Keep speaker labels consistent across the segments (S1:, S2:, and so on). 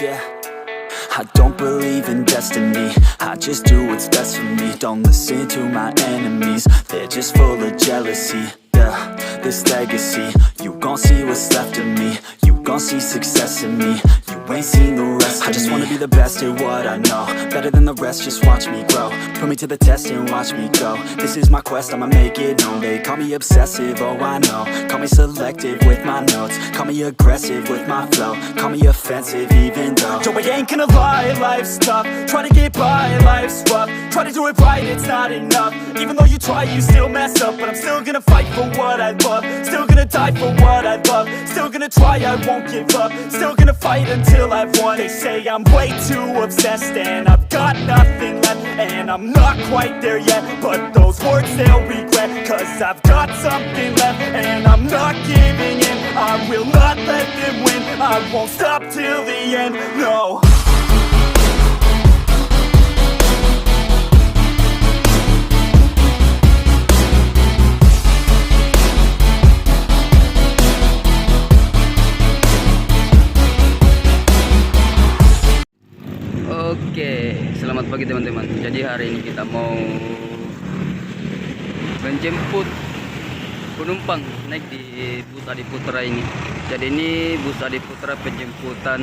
S1: Yeah, I don't believe in destiny, I just do what's best for me. Don't listen to my enemies, they're just full of jealousy. Yeah, this legacy, you gon' see what's left of me. You gon' see success in me, you ain't seen the rest of me. I just wanna be the best at what I know, better than the rest, just watch me grow. Put me to the test and watch me go. This is my quest, I'ma make it known. They call me obsessive, oh I know. Call me selective with my notes, call me aggressive with my flow. Call me offensive even though Joe, I ain't gonna lie, life's tough. Try to get by, life's rough. Try to do it right, it's not enough. Even though you try, you still mess up. But I'm still gonna fight for what I love, still gonna die for what I love. Still gonna try, I won't give up. Still gonna fight until I've won. They say I'm way too obsessed and I've got nothing left, and I'm not quite there yet, but those words they'll regret. Cause I've got something left and I'm not giving in. I will not let them win, I won't stop till the end, no.
S2: Oke, selamat pagi teman-teman. Jadi hari ini kita mau menjemput penumpang naik di bus Adiputra ini. Jadi ini bus Adiputra penjemputan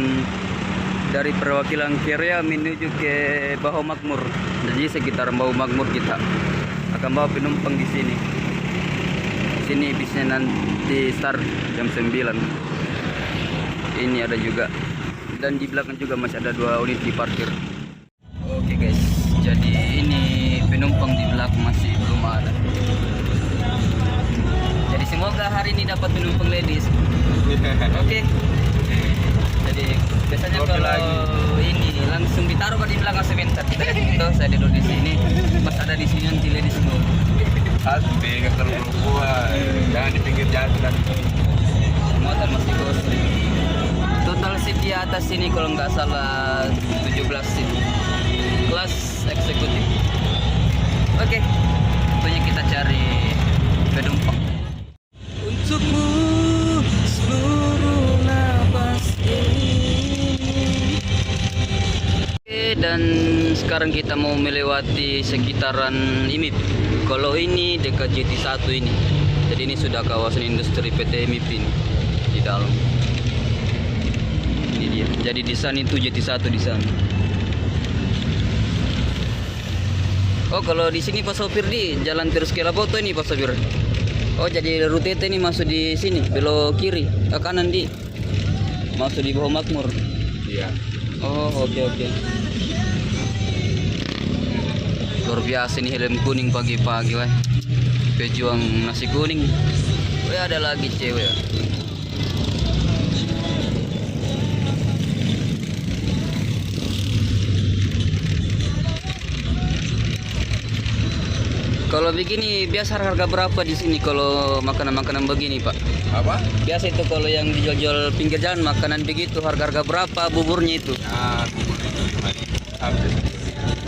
S2: dari perwakilan Korea menuju ke Bahu Makmur. Jadi sekitar Bahu Makmur kita akan bawa penumpang di sini. Sini bisnya nanti start jam 9. Ini ada juga. Dan di belakang juga masih ada 2 unit diparkir. Oke guys, jadi ini penumpang di belakang masih belum ada. Jadi semoga hari ini dapat penumpang ladies. Oke. Jadi biasanya kalau ini langsung ditaruh di belakang sebentar. Kita lihat itu saya duduk di sini, pas ada di sini nanti ladies semua.
S3: Asli, nggak terlalu kuat. Jangan di pinggir jalan kan.
S2: Muatan masih kosong. Total seat di atas sini kalau nggak salah 17 seat, kelas eksekutif. Oke, tentunya kita cari penumpang. Untukmu seluruh nafas ini. Oke, dan sekarang kita mau melewati sekitaran IMIP. Kalau ini dekat JT1 ini. Jadi ini sudah kawasan industri PT IMIP ini di dalam. Ini dia. Jadi di sana itu JT1 di sana. Oh, kalau di sini Pak sopir di jalan terus ke Laboto ini Pak sopir. Oh, jadi rute ini masuk di sini, belok kiri, ke kanan di. Masuk di Bahu Makmur.
S3: Iya.
S2: Oh, oke. Luar biasa nih helm kuning pagi-pagi, weh. Pejuang nasi kuning. Weh, ada lagi cewek. Kalau begini biasa harga berapa di sini kalau makanan-makanan begini, Pak?
S3: Apa?
S2: Biasa itu kalau yang dijual-jual pinggir jalan makanan begitu harga-harga berapa buburnya itu?
S3: Nah,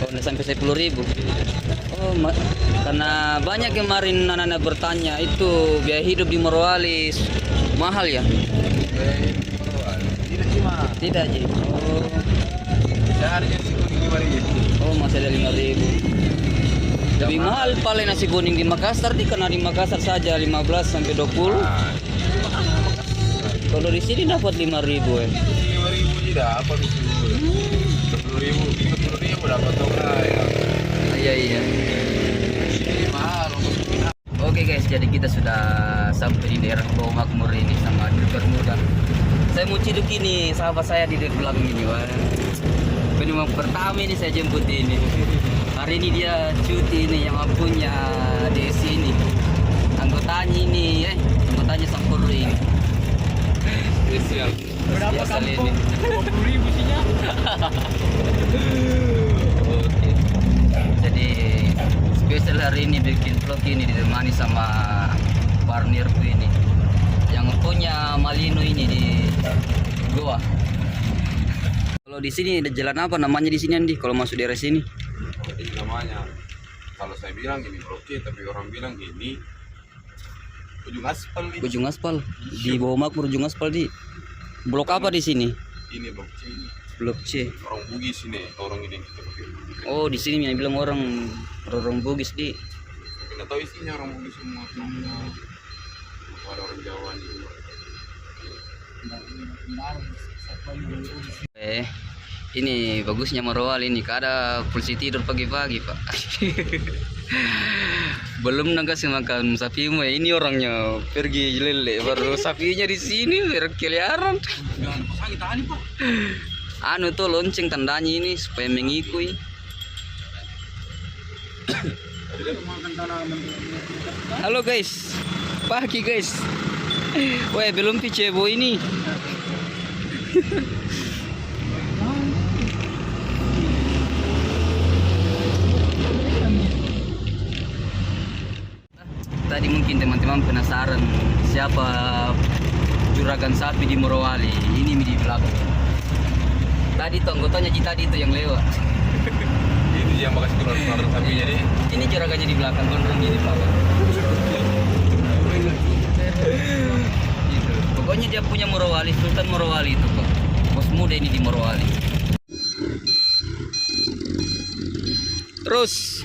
S2: Oh, sampai 10.000. Oh, karena banyak kemarin anak-anak bertanya itu biaya hidup di Morowali mahal ya?
S3: tidak cuma.
S2: Tidak, Ji. Oh.
S3: Seharusnya nasi kuning 5.000.
S2: Oh, masih ada 5.000. Lebih mahal paling nasi kuning di Makassar di, karena di Makassar saja 15 sampai 20.
S3: Nah,
S2: Kalau di sini dapat 5.000 ya.
S3: 5.000 tidak apa di sini. 20.000 dapat toga ya.
S2: Iya.
S3: Ini mahal.
S2: Oke guys, jadi kita sudah sampai di daerah Bahu Makmur ini sama driver muda. Saya mau ciduk ini sahabat saya di belakang ini, wah. Penumpang pertama ini saya jemput ini. Hari ini dia cuti ini yang punya di sini. Anggotanya ini, anggotanya Sampurno ini.
S3: Spesial.
S2: Berapa kampung?
S3: 20.000 sihnya.
S2: Oke. Jadi spesial hari ini bikin vlog ini ditemani sama partnerku ini yang punya Malino ini di Goa. Kalau di sini ada jalan apa namanya di sini Andi? Kalau masuk daerah sini?
S3: Ini namanya, kalau saya bilang ini Blok C, tapi orang bilang ini ujung aspal nih.
S2: Ujung aspal. Di bawah makmur ujung aspal di. Blok apa di sini?
S3: Ini Blok C ini.
S2: Blok C.
S3: Orang Bugis ini, orang ini kita pakai.
S2: Oh, di sini yang bilang orang Bugis di.
S3: Tapi nggak tahu isinya orang Bugis semua. Ada orang Jawa nih.
S2: Ini bagusnya Morowali ini, ada polisi tidur pagi-pagi Pak. Belum ngasih makan sapimu ya, ini orangnya pergi lele, baru sapinya di sini berkeliaran.
S3: Jangan pasang kita ani Pak.
S2: Anu tuh lonceng tandanya ini supaya mengikui. Halo guys, pagi guys. Wah belum Picebo ini. Tadi mungkin teman-teman penasaran siapa juragan sapi di Morowali. Ini di belakang. Tadi tuh anggotanya tadi itu yang lewat.
S3: Ini yang bekas keluar sapi jadi.
S2: Ini juragannya di belakang, gondrongnya di belakang. Gitu. Pokoknya dia punya Morowali, Sultan Morowali itu Pak. Bos muda ini di Morowali. Terus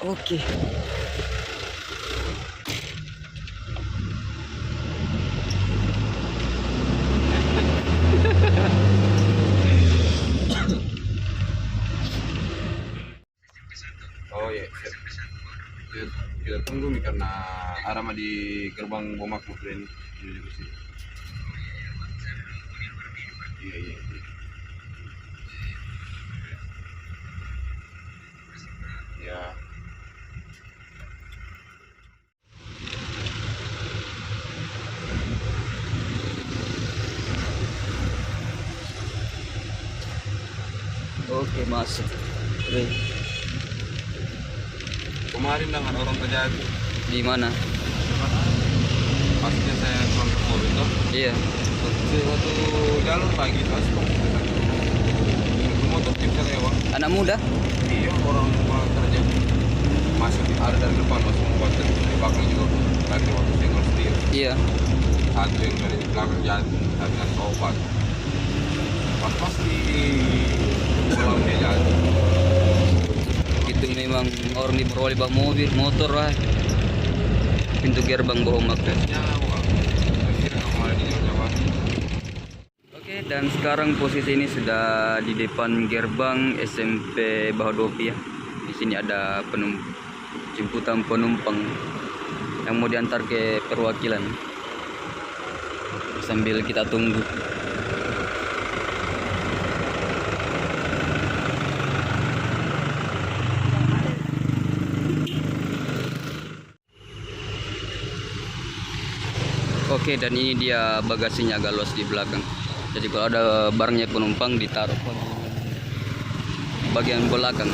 S2: oke.
S3: Oh iya, kita tunggu nih karena Arama di gerbang Bomak ini. Iya, iya. Ya.
S2: Oke, masuk. Oke.
S3: Kemarin dengan orang terjadi.
S2: Di mana?
S3: Pastinya saya pulang ke mobil tuh.
S2: Iya.
S3: Satu jalur pagi pas motor kita lewat.
S2: Anak muda?
S3: Iya, orang kerja masuk ada dari depan masuk membuat di belakang juga lagi waktu tinggal sendiri.
S2: Iya.
S3: Satu yang dari belakang jatuh dengan obat. Pas di kolam dia jatuh.
S2: Itu memang orang di Morowali bawa mobil, motor lah. Pintu gerbang bohong
S3: Nyawa. Akhirnya kemarin di Jawa.
S2: Oke, dan sekarang posisi ini sudah di depan gerbang SMP Bahodopi ya. Di sini ada jemputan penumpang yang mau diantar ke perwakilan. Sambil kita tunggu. Oke, dan ini dia bagasinya agak los di belakang. Jadi kalau ada barangnya penumpang ditaruh bagian belakang.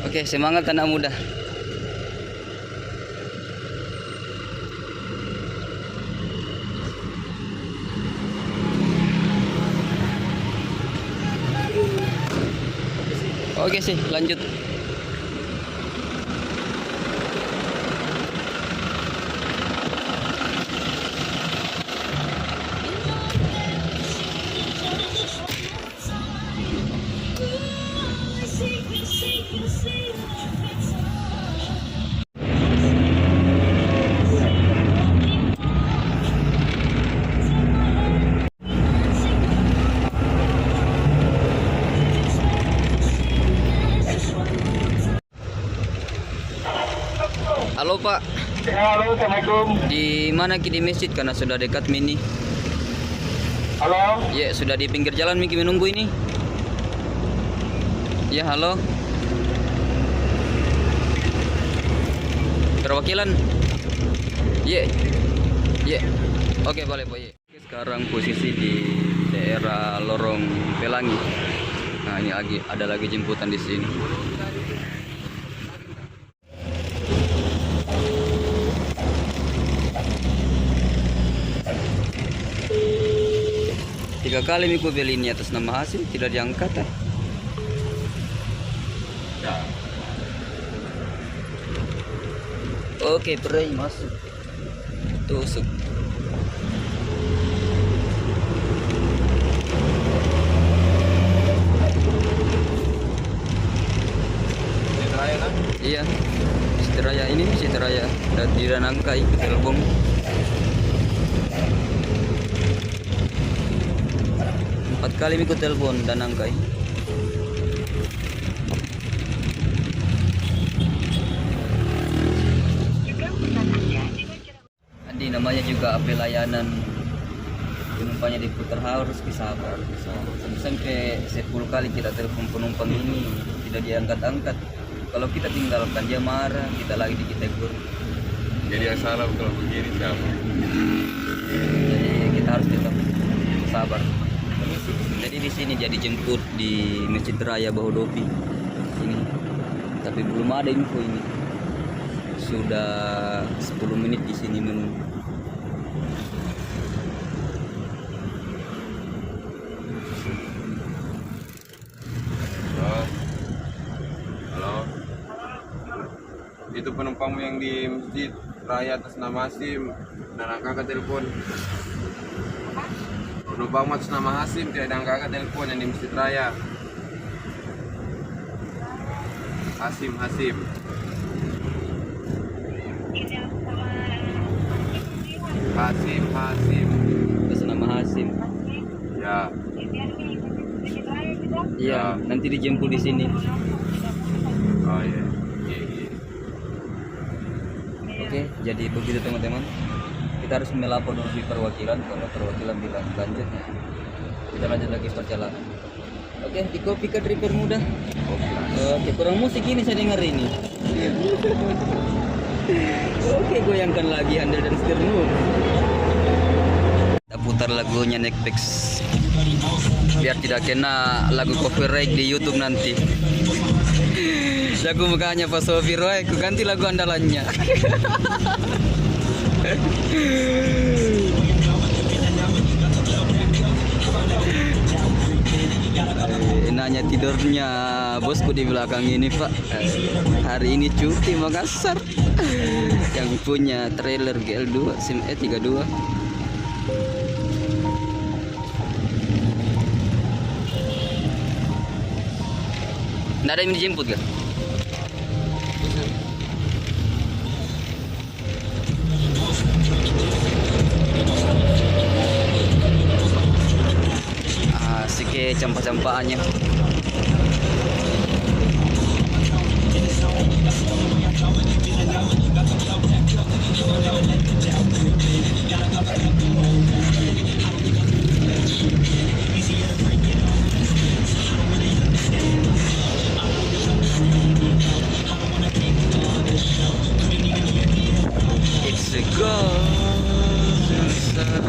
S2: Oke, semangat anak muda. Oke sih, lanjut. Halo Pak.
S4: Ya, halo, assalamualaikum.
S2: Di mana Ki? Di masjid karena sudah dekat mini.
S4: Halo.
S2: Ya, sudah di pinggir jalan Miki menunggu ini. Ya, halo. Perwakilan. Ya. Ya. Oke, boleh Pak. Sekarang posisi di daerah Lorong Pelangi. Nah, ini ada lagi jemputan di sini. Tiga kali Miku beli ini atas nama Hasim, tidak diangkat. Oke, perai masuk. Tusuk. Iya, Sitraya ini Sitraya dan di Ranangkai ke telepon. Empat kali ikut telepon dan Ranangkai. Andi namanya juga pelayanan penumpangnya diputar harus bersabar. Sampai 10 kali kita telepon penumpang ini tidak diangkat-angkat. Kalau kita tinggalkan dia marah, kita lagi ditegur.
S3: Jadi yang salah kalau begini siapa?
S2: Jadi kita harus tetap sabar. Jadi di sini jadi jemput di Masjid Raya Bahodopi ini, tapi belum ada info ini. Sudah 10 menit di sini menunggu.
S3: Itu penumpangmu yang di Masjid Raya atas nama Hasim dan kakak telepon. Penumpangmu atas nama Hasim tidak ada kakak telepon yang di Masjid Raya. Hasim.
S2: Atas nama Hasim.
S3: Ya.
S2: Iya, nanti dijemput di sini.
S3: Oh iya.
S2: Oke, jadi begitu teman-teman. Kita harus melapor dulu di perwakilan. Kalau perwakilan bilang lanjut, kita lanjut lagi perjalanan. Oke, di kopi ke driver muda. Oke, kurang musik ini saya dengar ini. Oke, goyangkan lagi handle dan setirmu. Kita putar lagunya Nekpex biar tidak kena lagu copyright di YouTube nanti. Lagu mukanya Pak Sofir, ku ganti lagu andalannya. Enaknya tidurnya bosku di belakang ini Pak. Hari ini cuti Makassar. Yang punya trailer GL2 SIM E32. Nggak ada yang dijemput kan? Asik ya campak-campakannya. It's a golden sun.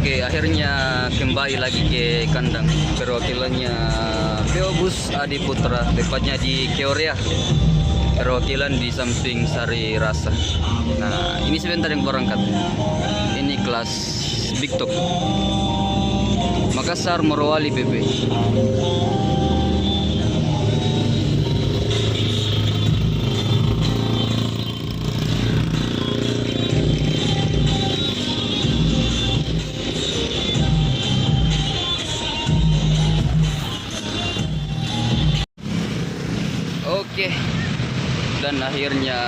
S2: Oke, akhirnya kembali lagi ke kandang. Perwakilannya PO Bus Adi Putra, tepatnya di Korea. Perwakilan di samping Sari Rasa. Nah, ini sebentar yang berangkat. Ini kelas Big Talk. Makassar Morowali PP. Oke, dan akhirnya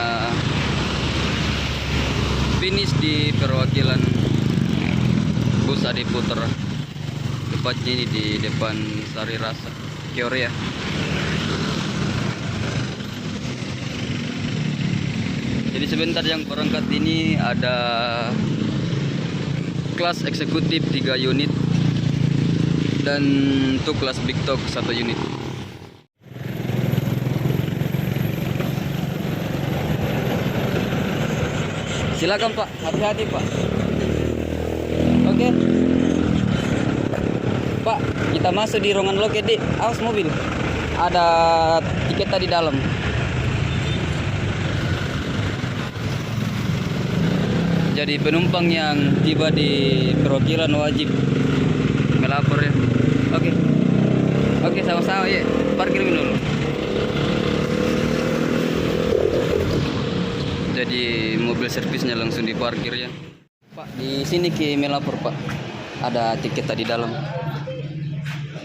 S2: finish di perwakilan Bus Adi Putra, tepatnya ini di depan Sari Rasa Korea. Jadi sebentar yang berangkat ini ada kelas eksekutif 3 unit dan untuk kelas big talk 1 unit. Silakan Pak, hati-hati Pak. Oke. Pak, kita masuk di ruangan loket di awas mobil. Ada tiket tadi dalam. Jadi penumpang yang tiba di perwakilan wajib melapor ya. Oke. Oke, sama-sama ya. Parkir dulu. Jadi mobil servisnya langsung diparkir ya. Pak, di sini ki melapor Pak. Ada tiket tadi dalam.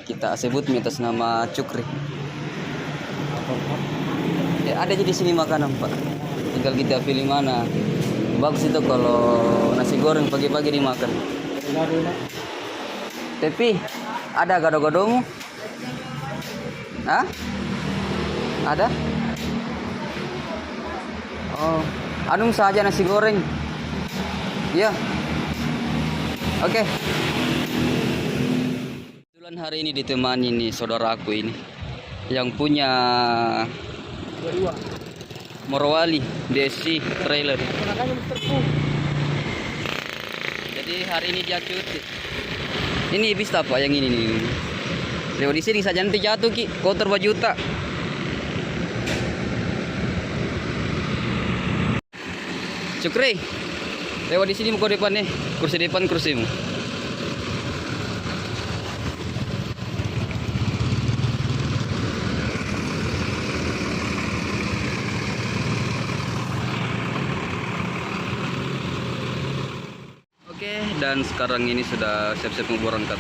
S2: Kita sebut atas nama Cukri. Ya, ada di sini makanan Pak. Tinggal kita pilih mana. Bagus itu kalau nasi goreng pagi-pagi dimakan. Tapi ada gado-gadomu? Hah? Ada? Oh, anu saja nasi goreng. Iya. Oke. Kebetulan hari ini ditemani nih saudaraku ini yang punya Morowali DSC trailer. Jadi hari ini dia cuti. Ini bisa Pak yang ini nih. Lewat di sini saja nanti jatuh ki, kotor baju juta. Cukri, lewat di sini mau ke depan nih, kursi depan kursimu. Oke, dan sekarang ini sudah siap-siap mau berangkat.